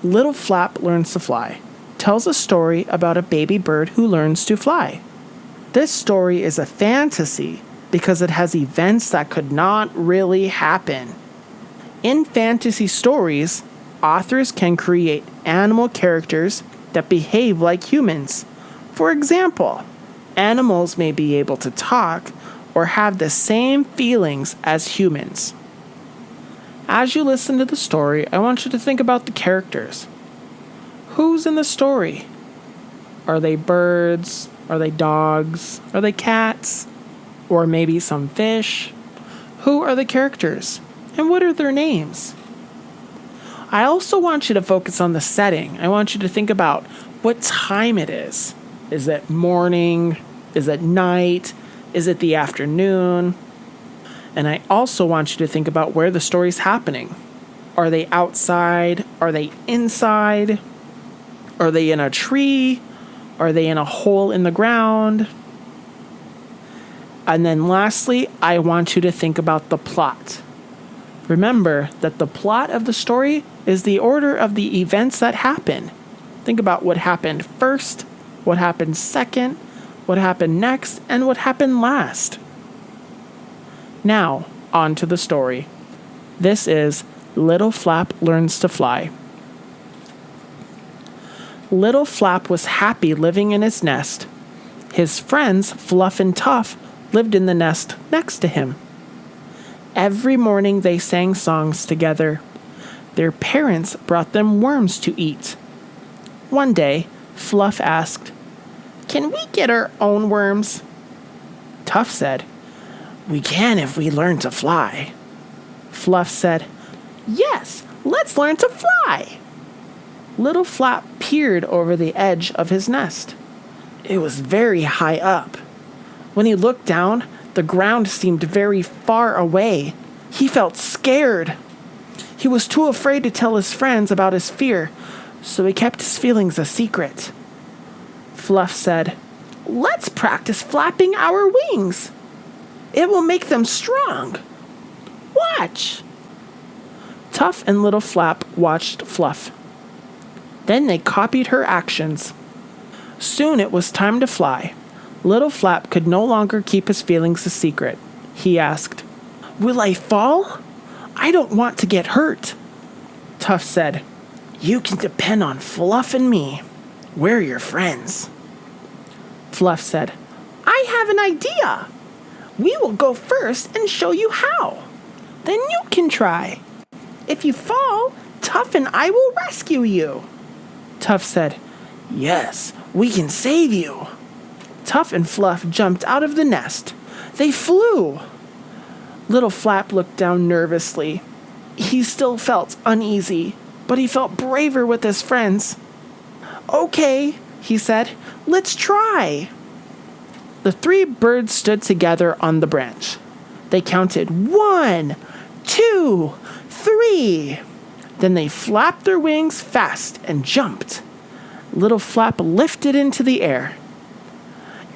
Little Flap Learns to Fly tells a story about a baby bird who learns to fly. This story is a fantasy because it has events that could not really happen. In fantasy stories, authors can create animal characters that behave like humans. For example, animals may be able to talk or have the same feelings as humans. As you listen to the story, I want you to think about the characters. Who's in the story? Are they birds? Are they dogs? Are they cats? Or maybe some fish? Who are the characters? And what are their names? I also want you to focus on the setting. I want you to think about what time it is. Is it morning? Is it night? Is it the afternoon? And I also want you to think about where the story's happening. Are they outside? Are they inside? Are they in a tree? Are they in a hole in the ground? And then lastly, I want you to think about the plot. Remember that the plot of the story is the order of the events that happen. Think about what happened first, what happened second, what happened next, and what happened last. Now, on to the story. This is Little Flap Learns to Fly. Little Flap was happy living in his nest. His friends, Fluff and Tuff, lived in the nest next to him. Every morning they sang songs together. Their parents brought them worms to eat. One day, Fluff asked, "Can we get our own worms?" Tuff said, "We can if we learn to fly." Fluff said, "Yes, let's learn to fly." Little Flap peered over the edge of his nest. It was very high up. When he looked down, the ground seemed very far away. He felt scared. He was too afraid to tell his friends about his fear, so he kept his feelings a secret. Fluff said, "Let's practice flapping our wings. It will make them strong. Watch." Tuff and Little Flap watched Fluff. Then they copied her actions. Soon it was time to fly. Little Flap could no longer keep his feelings a secret. He asked, "Will I fall? I don't want to get hurt." Tuff said, "You can depend on Fluff and me. We're your friends." Fluff said, "I have an idea. We will go first and show you how. Then you can try. If you fall, Tuff and I will rescue you." Tuff said, "Yes, we can save you." Tuff and Fluff jumped out of the nest. They flew. Little Flap looked down nervously. He still felt uneasy, but he felt braver with his friends. "Okay," he said, "let's try." The three birds stood together on the branch. They counted 1, 2, 3. Then they flapped their wings fast and jumped. Little Flap lifted into the air.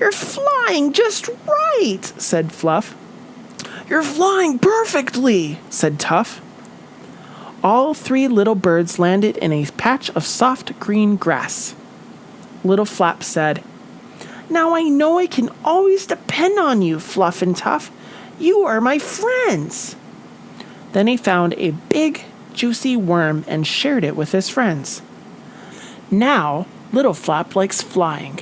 "You're flying just right," said Fluff. "You're flying perfectly," said Tuff. All three little birds landed in a patch of soft green grass. Little Flap said, "Now I know I can always depend on you, Fluff and Tuff. You are my friends." Then he found a big, juicy worm and shared it with his friends. Now, Little Flap likes flying.